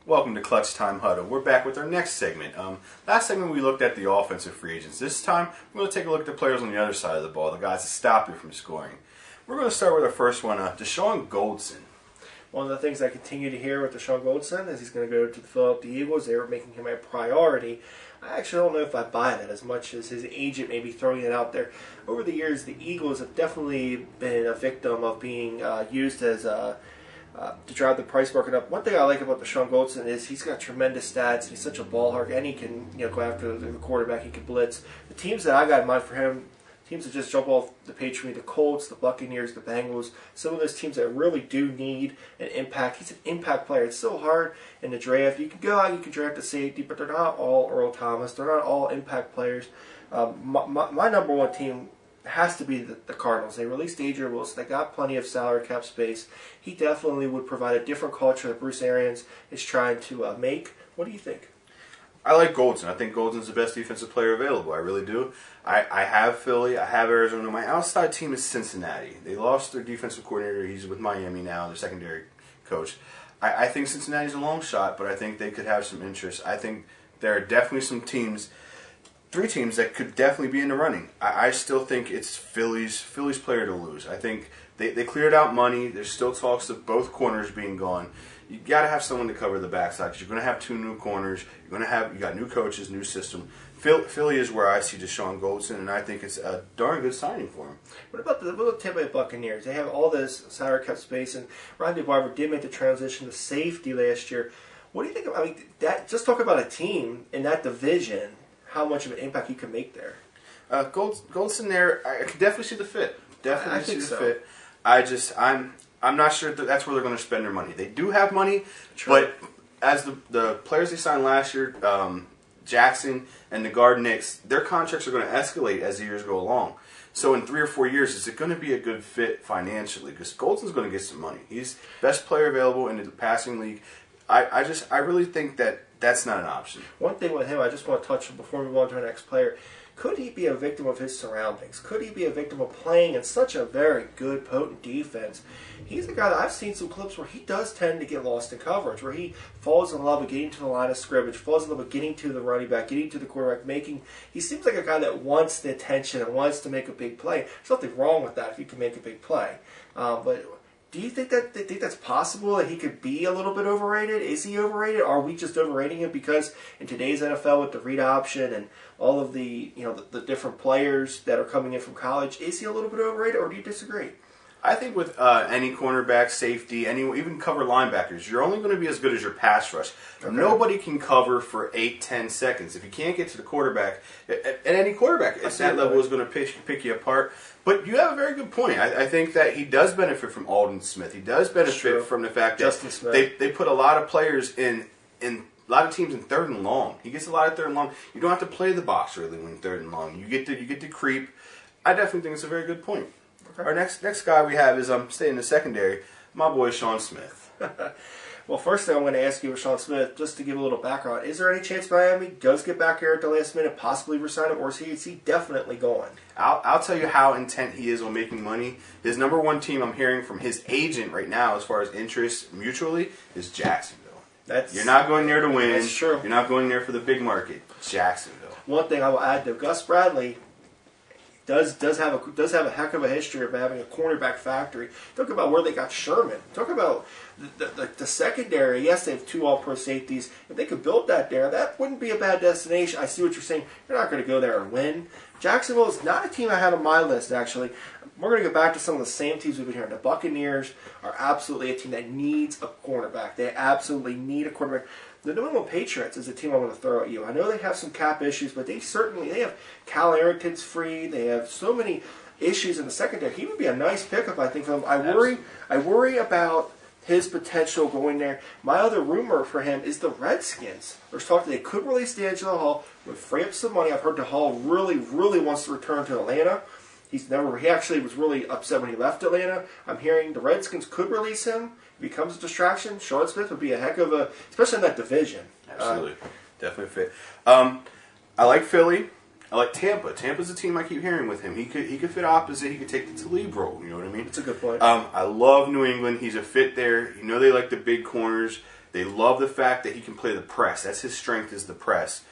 Welcome to Clutch Time Huddle. We're back with our next segment. Last segment we looked at the offensive free agents. This time we're going to take a look at the players on the other side of the ball, the guys that stop you from scoring. We're going to start with our first one, Deshaun Goldson. One of the things I continue to hear with Deshaun Goldson is he's going to go to the Philadelphia Eagles. They were making him a priority. I actually don't know if I buy that as much as his agent may be throwing it out there. Over the years, the Eagles have definitely been a victim of being used as to drive the price market up. One thing I like about Deshaun Goldson is he's got tremendous stats. He's such a ball hawk, and he can go after the quarterback. He can blitz. The teams that I got in mind for him, teams that just jump off the page for me, the Colts, the Buccaneers, the Bengals, some of those teams that really do need an impact. He's an impact player. It's so hard in the draft. You can go out, you can draft a safety, but they're not all Earl Thomas. They're not all impact players. My number one team has to be the Cardinals. They released Adrian Wilson. They got plenty of salary cap space. He definitely would provide a different culture that Bruce Arians is trying to make. What do you think? I like Goldson. I think Goldson's the best defensive player available. I really do. I have Philly. I have Arizona. My outside team is Cincinnati. They lost their defensive coordinator. He's with Miami now, their secondary coach. I think Cincinnati's a long shot, but I think they could have some interest. I think there are definitely some teams, three teams that could definitely be in the running. I still think it's Philly's player to lose. I think they cleared out money. There's still talks of both corners being gone. You got to have someone to cover the backside because you're going to have two new corners. You got new coaches, new system. Philly is where I see Deshaun Goldson, and I think it's a darn good signing for him. What about the Tampa Bay Buccaneers? They have all this salary cap space, and Randy Barber did make the transition to safety last year. What do you think of, just talk about a team in that division, how much of an impact he can make there. Goldson there, I can definitely see the fit. I think so. Fit. I'm not sure that's where they're going to spend their money. They do have money, True. But as the players they signed last year, Jackson and the guard Knicks, their contracts are going to escalate as the years go along. So in 3 or 4 years, is it going to be a good fit financially? Because Goldson's going to get some money. He's best player available in the passing league. I really think that's not an option. One thing with him, I just want to touch on before we move on to our next player. Could he be a victim of his surroundings? Could he be a victim of playing in such a very good, potent defense? He's a guy that I've seen some clips where he does tend to get lost in coverage, where he falls in love with getting to the line of scrimmage, falls in love with getting to the running back, getting to the quarterback, he seems like a guy that wants the attention and wants to make a big play. There's nothing wrong with that if you can make a big play. But do you think that's possible, that he could be a little bit overrated? Is he overrated? Are we just overrating him because in today's NFL with the read option and all of the the different players that are coming in from college, is he a little bit overrated, or do you disagree? I think with any cornerback, safety, even cover linebackers, you're only going to be as good as your pass rush. Okay. Nobody can cover for 8-10 seconds. If you can't get to the quarterback, and any quarterback at that level is going to pick you apart. But you have a very good point. I think that he does benefit from Aldon Smith. He does benefit from the fact that they put a lot of players in a lot of teams in 3rd and long. He gets a lot of 3rd and long. You don't have to play the box really when 3rd and long. You get to creep. I definitely think it's a very good point. Okay. Our next guy we have is staying in the secondary, my boy Sean Smith. Well, first thing I'm going to ask you with Sean Smith, just to give a little background, is there any chance Miami does get back here at the last minute, possibly resign him, or is he definitely going? I'll tell you how intent he is on making money. His number one team I'm hearing from his agent right now, as far as interest mutually, is Jacksonville. You're not going there to win. That's true. You're not going there for the big market. Jacksonville. One thing I will add to Gus Bradley does have a heck of a history of having a cornerback factory. Talk about where they got Sherman. Talk about the secondary. Yes, they have 2 all-pro safeties. If they could build that there, that wouldn't be a bad destination. I see what you're saying. You're not going to go there and win. Jacksonville is not a team I had on my list, actually. We're going to go back to some of the same teams we've been hearing. The Buccaneers are absolutely a team that needs a cornerback. They absolutely need a quarterback. The New England Patriots is a team I want to throw at you. I know they have some cap issues, but they have Cal Arrington's free. They have so many issues in the secondary. He would be a nice pickup, I think, for them. I worry about his potential going there. My other rumor for him is the Redskins. There's talk that they could release D'Angelo Hall, would free up some money. I've heard that Hall really, really wants to return to Atlanta. He actually was really upset when he left Atlanta. I'm hearing the Redskins could release him. If he becomes a distraction, Sean Smith would be a heck of especially in that division. Absolutely. Definitely fit. I like Philly. I like Tampa. Tampa's a team I keep hearing with him. He could fit opposite. He could take the Talib role. You know what I mean? That's a good point. I love New England. He's a fit there. They like the big corners. They love the fact that he can play the press. That's his strength, is the press.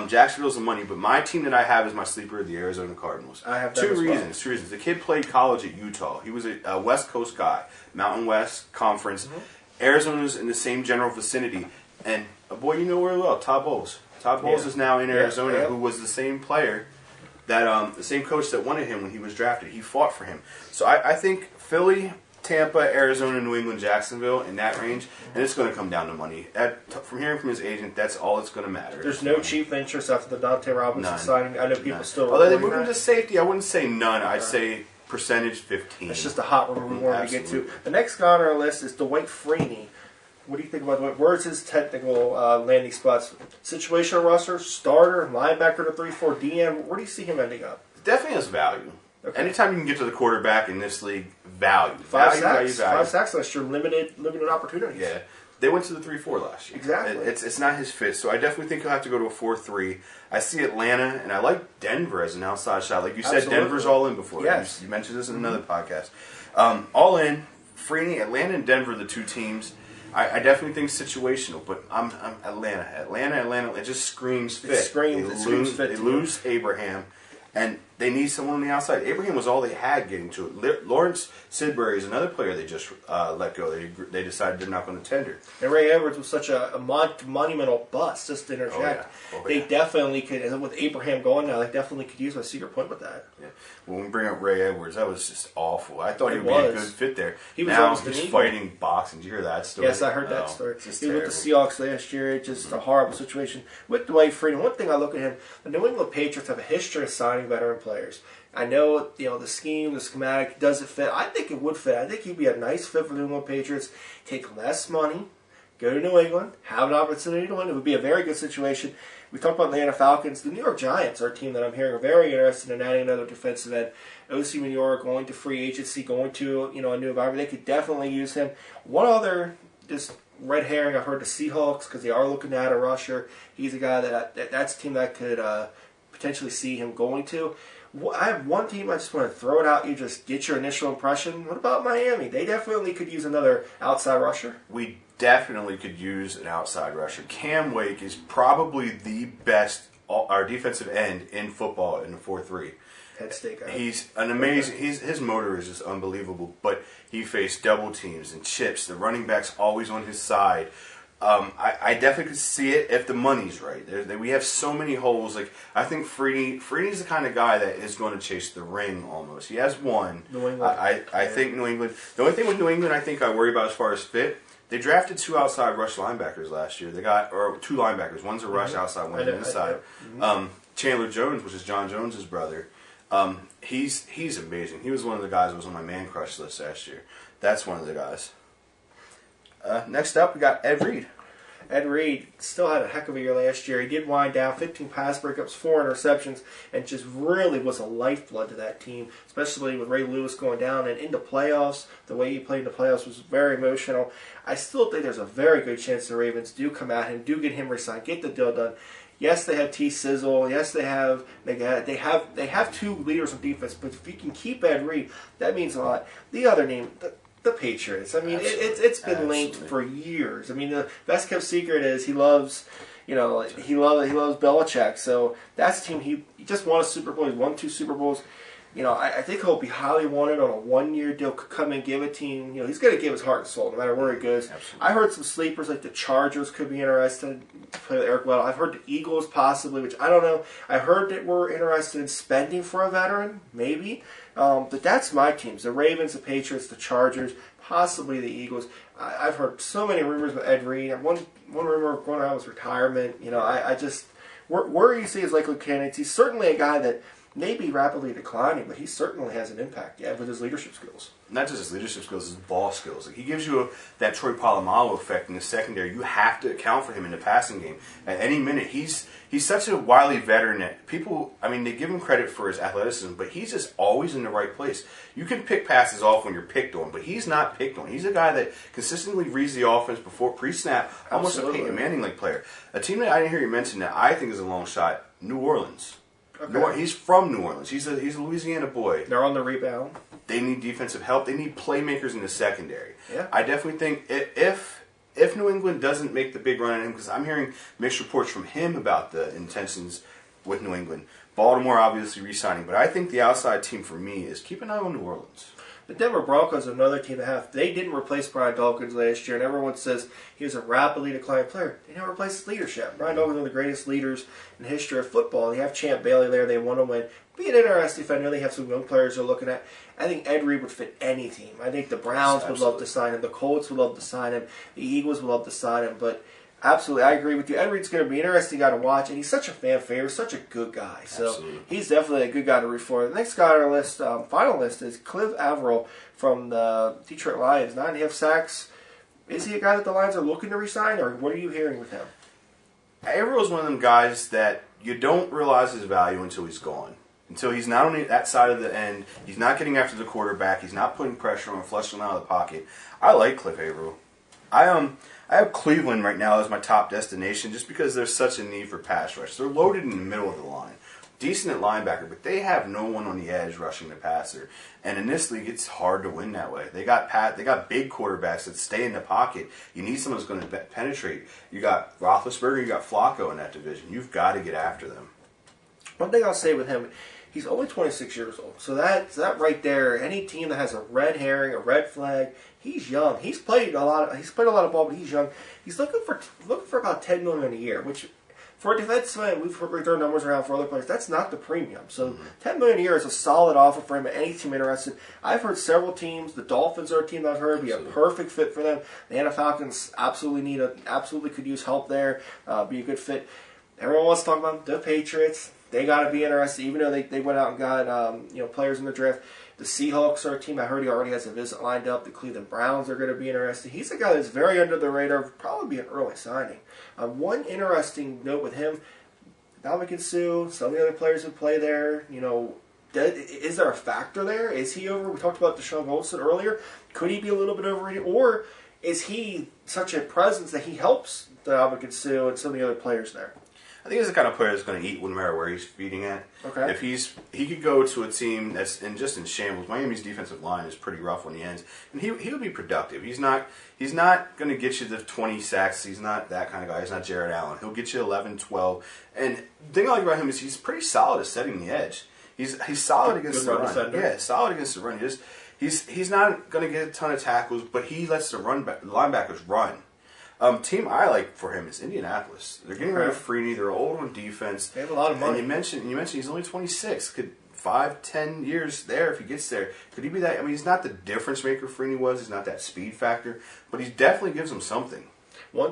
Jacksonville's the money, but my team that I have is my sleeper, the Arizona Cardinals. I have that two as well. reasons. Two reasons. The kid played college at Utah. He was a West Coast guy, Mountain West Conference. Arizona's in the same general vicinity, and a boy you know really well, Todd Bowles. Todd Bowles is now in Arizona, who was the same player that the same coach that wanted him when he was drafted. He fought for him. So I think Philly, Tampa, Arizona, New England, Jacksonville, in that range, and it's going to come down to money. From hearing from his agent, that's all it's going to matter. There's no cheap interest after the Dante Robinson signing. I know people still. Although they moved him to safety, I wouldn't say none. I'd say percentage 15. It's just a hot rumor we wanted to get to. The next guy on our list is Dwight Freeney. What do you think about Dwight? Where's his technical landing spots? Situational roster, starter, linebacker to 3-4 DM. Where do you see him ending up? Definitely has value. Okay. Anytime you can get to the quarterback in this league, value. Five sacks last year, limited opportunities. Yeah. They went to the 3-4 last year. Exactly. It's not his fit, so I definitely think he'll have to go to a 4-3. I see Atlanta, and I like Denver as an outside shot. Like you said, Denver's all in before. Yes. You mentioned this in another podcast. All in. Freeney, Atlanta, and Denver, the two teams. I definitely think situational, but I'm Atlanta. Atlanta. It just screams fit. It screams fit. They lose Abraham, and they need someone on the outside. Abraham was all they had getting to it. Lawrence Sidbury is another player they just let go. They decided they're not going to tender. And Ray Edwards was such a monumental bust, just to interject. They definitely could, and with Abraham going now, they definitely could use. I see your point with that. Yeah. When we bring up Ray Edwards, that was just awful. I thought he would be a good fit there. He was now he's fighting boxing. Did you hear that story? Yes, I heard that story. He was with the Seahawks last year. It's just a horrible situation. With Dwight Freeney, one thing I look at him, the New England Patriots have a history of signing veteran players. I know, the scheme, the schematic doesn't fit. I think it would fit. I think he'd be a nice fit for the New England Patriots. Take less money, go to New England, have an opportunity to win. It would be a very good situation. We talked about the Atlanta Falcons. The New York Giants are a team that I'm hearing are very interested in adding another defensive end. O.C. Manure going to free agency, going to a new environment. They could definitely use him. One other just red herring, I've heard the Seahawks, because they are looking to add a rusher. He's a guy that's a team that could potentially see him going to. I have one team I just want to throw it out. You just get your initial impression. What about Miami? They definitely could use another outside rusher. We definitely could use an outside rusher. Cam Wake is probably the best our defensive end in football in the 4-3. Head State guy. He's an amazing. His motor is just unbelievable. But he faced double teams and chips. The running back's always on his side. I definitely could see it if the money's right. We have so many holes. Like I think Freeney's the kind of guy that is going to chase the ring almost. He has one. New England. I think New England. The only thing with New England I think I worry about as far as fit, they drafted 2 outside rush linebackers last year. They got 2 linebackers. One's a rush outside, one's an inside. Chandler Jones, which is John Jones's brother. He's amazing. He was one of the guys that was on my man crush list last year. That's one of the guys. Next up, we got Ed Reed. Ed Reed still had a heck of a year last year. He did wind down 15 pass breakups, 4 interceptions, and just really was a lifeblood to that team, especially with Ray Lewis going down. And in the playoffs, the way he played in the playoffs was very emotional. I still think there's a very good chance the Ravens do come at him, do get him re-signed, get the deal done. Yes, they have T. Sizzle. Yes, they have 2 leaders on defense. But if you can keep Ed Reed, that means a lot. The other name, the Patriots. I mean, it's been linked for years. I mean, the best kept secret is he loves Belichick. So that's a team he just won a Super Bowl. He's won 2 Super Bowls. I think he'll be highly wanted on a 1-year deal. Could come and give a team. He's going to give his heart and soul no matter where he goes. Absolutely. I heard some sleepers like the Chargers could be interested to play with Eric Weddle. I've heard the Eagles possibly, which I don't know. I heard that we're interested in spending for a veteran, maybe. But that's my teams: the Ravens, the Patriots, the Chargers, possibly the Eagles. I've heard so many rumors with Ed Reed. One rumor going around was retirement. I just where you see his likely candidates. He's certainly a guy that may be rapidly declining, but he certainly has an impact, with his leadership skills. Not just his leadership skills, his ball skills. Like he gives you that Troy Polamalu effect in the secondary. You have to account for him in the passing game. At any minute, he's such a wily veteran that people, they give him credit for his athleticism, but he's just always in the right place. You can pick passes off when you're picked on, but he's not picked on. He's a guy that consistently reads the offense before pre-snap, almost a Peyton Manning-like player. A team that I didn't hear you mention that I think is a long shot, New Orleans. Okay. He's from New Orleans. He's a Louisiana boy. They're on the rebound. They need defensive help. They need playmakers in the secondary. Yeah. I definitely think if if New England doesn't make the big run at him, because I'm hearing mixed reports from him about the intentions with New England. Baltimore obviously re-signing, but I think the outside team for me is keep an eye on New Orleans. The Denver Broncos are another team that have. They didn't replace Brian Dawkins last year, and everyone says he was a rapidly declining player. They didn't replace his leadership. Brian Dawkins is one of the greatest leaders in the history of football. They have Champ Bailey there. They want to win. Be an interesting defender. They have some young players they're looking at. I think Ed Reed would fit any team. I think the Browns would love to sign him. The Colts would love to sign him. The Eagles would love to sign him. But absolutely, I agree with you. Ed Reed's going to be an interesting guy to watch, and he's such a fan favorite, such a good guy. So Absolutely. he's definitely a good guy to root for. The next guy on our list, final list, is Cliff Averill from the Detroit Lions. 9.5 sacks. Is he a guy that the Lions are looking to resign, or what are you hearing with him? Averill's one of them guys that you don't realize his value until he's gone. Until he's not on that side of the end, he's not getting after the quarterback, he's not putting pressure on, flushing him out of the pocket. I like Cliff Averill. I have Cleveland right now as my top destination just because there's such a need for pass rush. They're loaded in the middle of the line. Decent at linebacker, but they have no one on the edge rushing the passer. And in this league, it's hard to win that way. They got big quarterbacks that stay in the pocket. You need someone who's going to penetrate. You got Roethlisberger, you got Flacco in that division. You've got to get after them. One thing I'll say with him, he's only 26 years old. So that right there, any team that has a red herring, a red flag, he's young. He's played a lot of ball, but he's young. He's looking for about $10 million a year, which for a defenseman, we've thrown numbers around for other players. That's not the premium. So $10 million a year is a solid offer for him. Any team interested, I've heard several teams. The Dolphins are a team that I've heard be a perfect fit for them. The Atlanta Falcons absolutely could use help there. Be a good fit. Everyone wants to talk about the Patriots. They got to be interested, even though they went out and got players in the draft. The Seahawks are a team. I heard he already has a visit lined up. The Cleveland Browns are going to be interested. He's a guy that's very under the radar. Probably be an early signing. One interesting note with him, Ndamukong Suh, some of the other players who play there, is there a factor there? Is he over? We talked about Deshaun Watson earlier. Could he be a little bit overrated? Or is he such a presence that he helps Ndamukong Suh and some of the other players there? I think he's the kind of player that's going to eat no matter where he's feeding at. Okay. If he could go to a team that's in shambles. Miami's defensive line is pretty rough when he ends, and he'll be productive. He's not going to get you the 20 sacks. He's not that kind of guy. He's not Jared Allen. He'll get you 11, 12. And the thing I like about him is he's pretty solid at setting the edge. He's solid against the run. Defender. Yeah, solid against the run. He's not going to get a ton of tackles, but he lets the linebackers run. Team I like for him is Indianapolis. They're getting rid of Freeney. They're old on defense. They have a lot of money. And you mentioned he's only 26. Could 5-10 years there if he gets there? Could he be that? I mean, he's not the difference maker Freeney was. He's not that speed factor, but he definitely gives them something.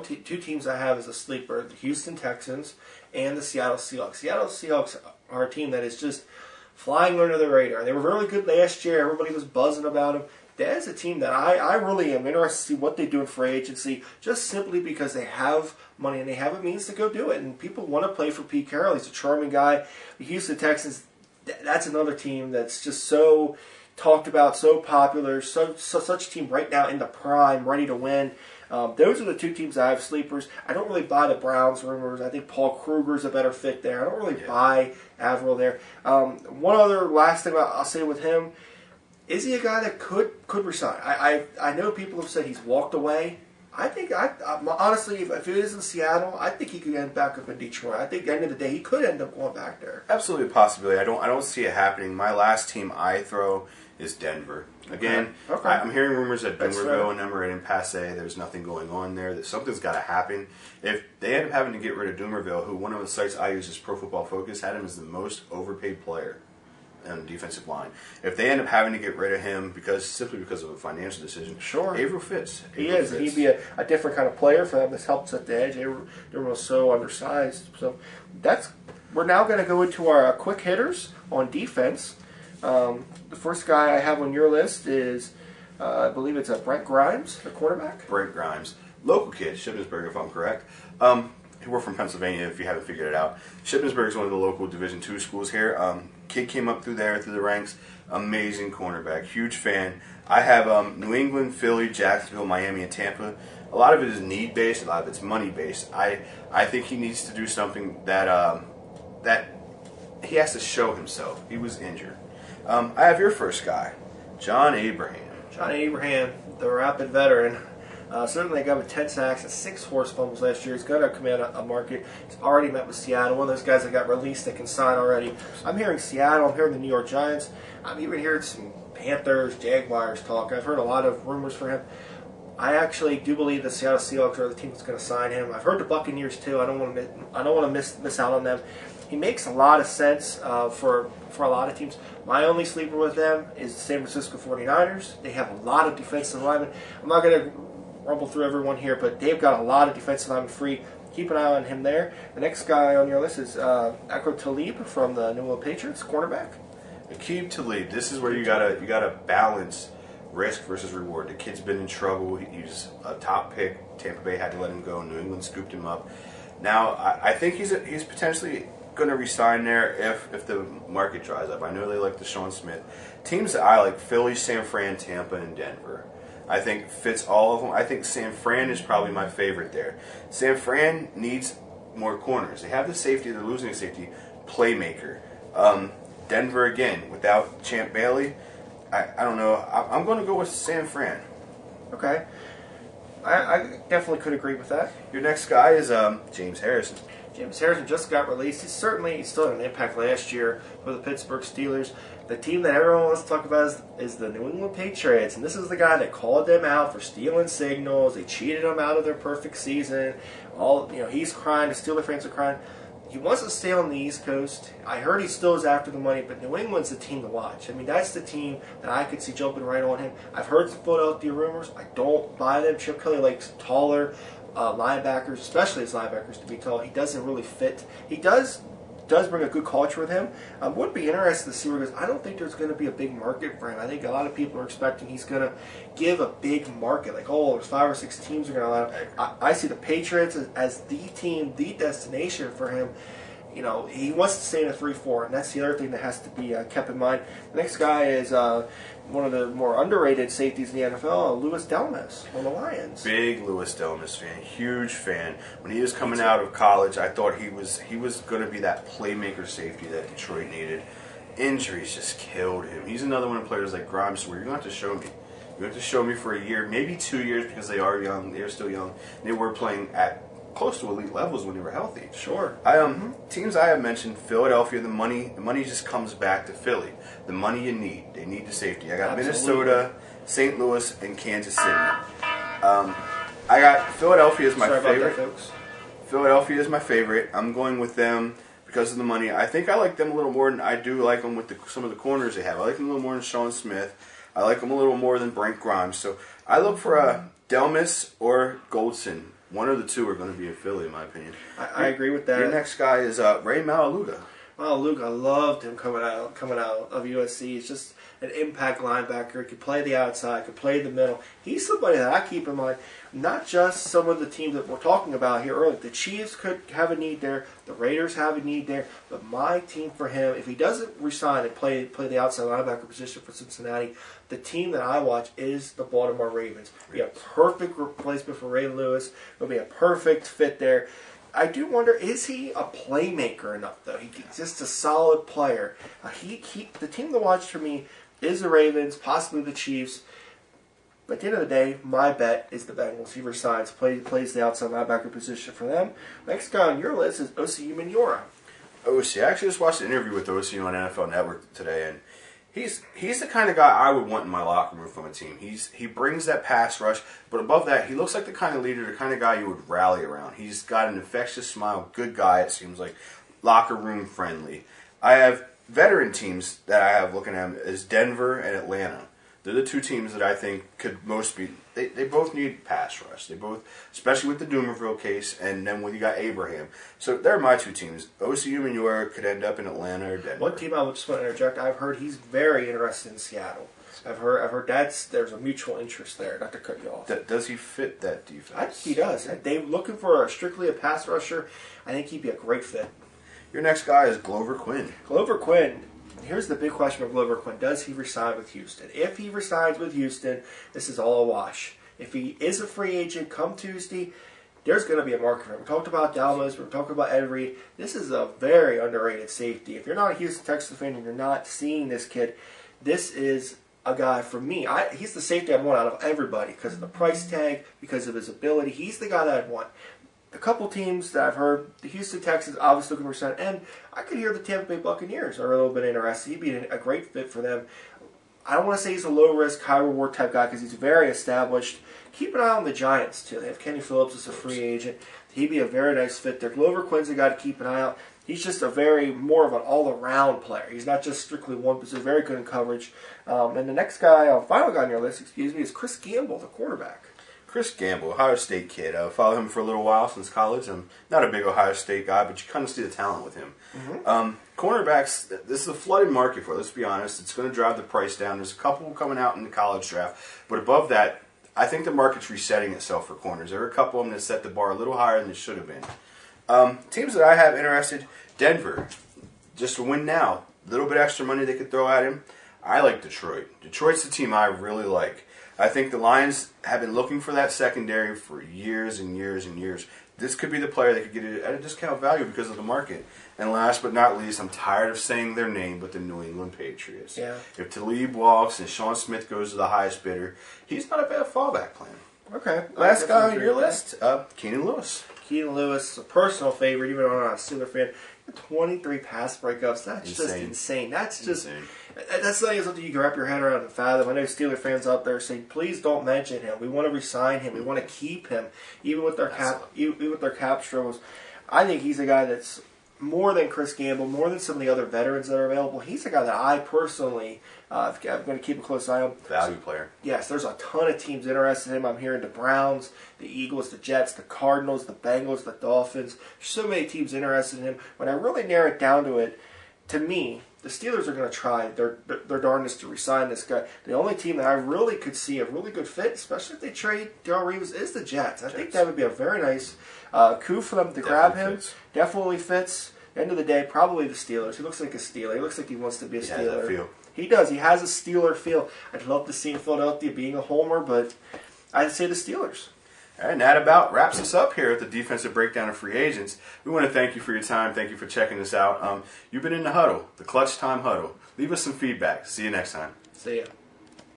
Two teams I have as a sleeper: the Houston Texans and the Seattle Seahawks. Seattle Seahawks are a team that is just flying under the radar. They were really good last year. Everybody was buzzing about them. That is a team that I really am interested to see what they do in free agency, just simply because they have money and they have a means to go do it. And people want to play for Pete Carroll. He's a charming guy. The Houston Texans, that's another team that's just so talked about, so popular, such a team right now in the prime, ready to win. Those are the two teams I have sleepers. I don't really buy the Browns rumors. I think Paul Kruger's a better fit there. I don't really buy Averill there. One other last thing I'll say with him, is he a guy that could resign? I know people have said he's walked away. I think, honestly, if it is in Seattle, I think he could end back up in Detroit. I think at the end of the day, he could end up going back there. Absolutely a possibility. I don't see it happening. My last team I throw is Denver. Again, Okay. I'm hearing rumors that That's Denverville fair. and them are in passe. There's nothing going on there. That something's got to happen. If they end up having to get rid of Dumerville, who one of the sites I use is Pro Football Focus, had him as the most overpaid player on the defensive line. If they end up having to get rid of him simply because of a financial decision, Sure. Averill fits. He is. He'd be a different kind of player for them. This helps at the edge. They were so undersized. So we're now going to go into our quick hitters on defense. The first guy I have on your list is, I believe it's Brent Grimes, the quarterback. Brent Grimes, local kid, Shippensburg, if I'm correct. We're from Pennsylvania, if you haven't figured it out. Shippensburg is one of the local Division II schools here. Kid came up through the ranks. Amazing cornerback, huge fan. I have New England, Philly, Jacksonville, Miami, and Tampa. A lot of it is need based. A lot of it's money based. I think he needs to do something that he has to show himself. He was injured. I have your first guy, John Abraham. John Abraham, the rapid veteran. Certainly a guy with 10 sacks and 6 forced fumbles last year. He's going to command a market. He's already met with Seattle. One of those guys that got released that can sign already. I'm hearing Seattle. I'm hearing the New York Giants. I'm even hearing some Panthers, Jaguars talk. I've heard a lot of rumors for him. I actually do believe the Seattle Seahawks are the team that's going to sign him. I've heard the Buccaneers too. I don't want to miss out on them. He makes a lot of sense for a lot of teams. My only sleeper with them is the San Francisco 49ers. They have a lot of defensive linemen. I'm not going to rumble through everyone here, but they've got a lot of defensive linemen free. Keep an eye on him there. The next guy on your list is Akro Talib from the New England Patriots, cornerback. Aqib Talib. This is where you gotta balance risk versus reward. The kid's been in trouble. He's a top pick. Tampa Bay had to let him go. New England scooped him up. Now I think he's potentially going to resign there if the market dries up. I know they like Deshaun Smith. Teams that I like: Philly, San Fran, Tampa, and Denver. I think fits all of them. I think San Fran is probably my favorite there. San Fran needs more corners. They have the safety. They're losing a safety playmaker. Denver again without Champ Bailey. I don't know. I'm going to go with San Fran. Okay. I definitely could agree with that. Your next guy is James Harrison. James Harrison just got released. He still had an impact last year for the Pittsburgh Steelers. The team that everyone wants to talk about is the New England Patriots, and this is the guy that called them out for stealing signals. They cheated them out of their perfect season. He's crying. The Steelers fans are crying. He wants to stay on the East Coast. I heard he still is after the money, but New England's the team to watch. I mean, that's the team that I could see jumping right on him. I've heard some Philadelphia rumors. I don't buy them. Chip Kelly likes taller linebackers, especially his linebackers, to be tall. He doesn't really fit. He does bring a good culture with him. Would be interested to see where he goes. I don't think there's going to be a big market for him. I think a lot of people are expecting he's going to give a big market. Like, there's 5 or 6 teams are going to allow him. I see the Patriots as the team, the destination for him. He wants to stay in a 3-4, and that's the other thing that has to be kept in mind. The next guy is one of the more underrated safeties in the NFL, Louis Delmas on the Lions. Big Louis Delmas fan, huge fan. When he was coming out of college, I thought he was going to be that playmaker safety that Detroit needed. Injuries just killed him. He's another one of the players like Grimes, where you're going to have to show me. You're going to have to show me for a year, maybe 2 years, because they are young. They're still young. They were playing at close to elite levels when they were healthy. Sure. Teams I have mentioned: Philadelphia. The money just comes back to Philly. The money you need. They need the safety. I got Minnesota, St. Louis, and Kansas City. I got Philadelphia as my favorite. About that, folks. Philadelphia is my favorite. I'm going with them because of the money. I think I like them a little more than I do like them with some of the corners they have. I like them a little more than Sean Smith. I like them a little more than Brent Grimes. So I look for Delmas or Goldson. One of the two are going to be in Philly, in my opinion. I agree with that. Your next guy is Ray Malaluga. Malaluga, I loved him coming out of USC. He's just an impact linebacker. He could play the outside, could play the middle. He's somebody that I keep in mind. Not just some of the teams that we're talking about here earlier. The Chiefs could have a need there. The Raiders have a need there. But my team for him, if he doesn't resign and play the outside linebacker position for Cincinnati, the team that I watch is the Baltimore Ravens. Be a perfect replacement for Ray Lewis. It'll be a perfect fit there. I do wonder, is he a playmaker enough, though? He's just a solid player. The team to watch for me is the Ravens, possibly the Chiefs. But at the end of the day, my bet is the Bengals. He resigns, plays the outside linebacker position for them. Next guy on your list is Osi Umenyiora. Osi. I actually just watched an interview with Osi on NFL Network today, and he's the kind of guy I would want in my locker room from a team. He brings that pass rush, but above that, he looks like the kind of leader, the kind of guy you would rally around. He's got an infectious smile, good guy, it seems like, locker room friendly. I have veteran teams that I have looking at him as Denver and Atlanta. They're the two teams that I think could most be. They both need pass rush. They both, especially with the Doomerville case, and then when you got Abraham. So they're my two teams. Osi Umenyiora could end up in Atlanta or Denver. One team I just want to interject. I've heard he's very interested in Seattle. I've heard there's a mutual interest there. Not to cut you off. Does he fit that defense? I think he does. They're looking for strictly a pass rusher. I think he'd be a great fit. Your next guy is Glover Quinn. Glover Quinn. Here's the big question for Glover Quinn. Does he resign with Houston? If he resigns with Houston, this is all a wash. If he is a free agent come Tuesday, there's going to be a market for him. We talked about Dalmas. We're talking about Ed Reed. This is a very underrated safety. If you're not a Houston Texans fan and you're not seeing this kid, this is a guy for me. He's the safety I'd want out of everybody because of the price tag, because of his ability. He's the guy that I'd want. A couple teams that I've heard, the Houston Texans obviously looking for center, and I could hear the Tampa Bay Buccaneers are a little bit interested. He'd be a great fit for them. I don't want to say he's a low-risk, high-reward type guy because he's very established. Keep an eye on the Giants, too. They have Kenny Phillips as a free agent. He'd be a very nice fit there. Glover Quinn's a guy to keep an eye out. He's just more of an all-around player. He's not just strictly one position. Very good in coverage. And the next guy, final guy on your list, is Chris Gamble, the quarterback. Chris Gamble, Ohio State kid. I followed him for a little while since college. I'm not a big Ohio State guy, but you kind of see the talent with him. Mm-hmm. Cornerbacks, this is a flooded market for it, let's be honest. It's going to drive the price down. There's a couple coming out in the college draft. But above that, I think the market's resetting itself for corners. There are a couple of them that set the bar a little higher than it should have been. Teams that I have interested, Denver, just a win now. A little bit extra money they could throw at him. I like Detroit. Detroit's the team I really like. I think the Lions have been looking for that secondary for years and years and years. This could be the player that could get it at a discount value because of the market. And last but not least, I'm tired of saying their name, but the New England Patriots. Yeah. If Talib walks and Sean Smith goes to the highest bidder, he's not a bad fallback plan. Okay. Last guy on your list, Keenan Lewis. Keenan Lewis, a personal favorite, even though I'm not a Steeler fan. 23 pass breakups. That's just insane. That's just insane. That's not even something you can wrap your head around and fathom. I know Steeler fans out there saying, "Please don't mention him. We want to re-sign him. We want to keep him, even with their cap struggles." I think he's a guy that's more than Chris Gamble, more than some of the other veterans that are available. He's a guy that I personally I'm going to keep a close eye on. Value player. Yes, there's a ton of teams interested in him. I'm hearing the Browns, the Eagles, the Jets, the Cardinals, the Bengals, the Dolphins. There's so many teams interested in him. When I really narrow it down to it, to me, the Steelers are going to try their darndest to re-sign this guy. The only team that I really could see a really good fit, especially if they trade Darrelle Revis, is the Jets. I think that would be a very nice coup for them to grab him. Definitely fits. End of the day, probably the Steelers. He looks like a Steeler. He looks like he wants to be a Steeler. He has that feel. He does. He has a Steeler feel. I'd love to see him Philadelphia being a homer, but I'd say the Steelers. All right, and that about wraps us up here at the defensive breakdown of free agents. We want to thank you for your time. Thank you for checking us out. You've been in the huddle, the Clutch Time Huddle. Leave us some feedback. See you next time. See ya.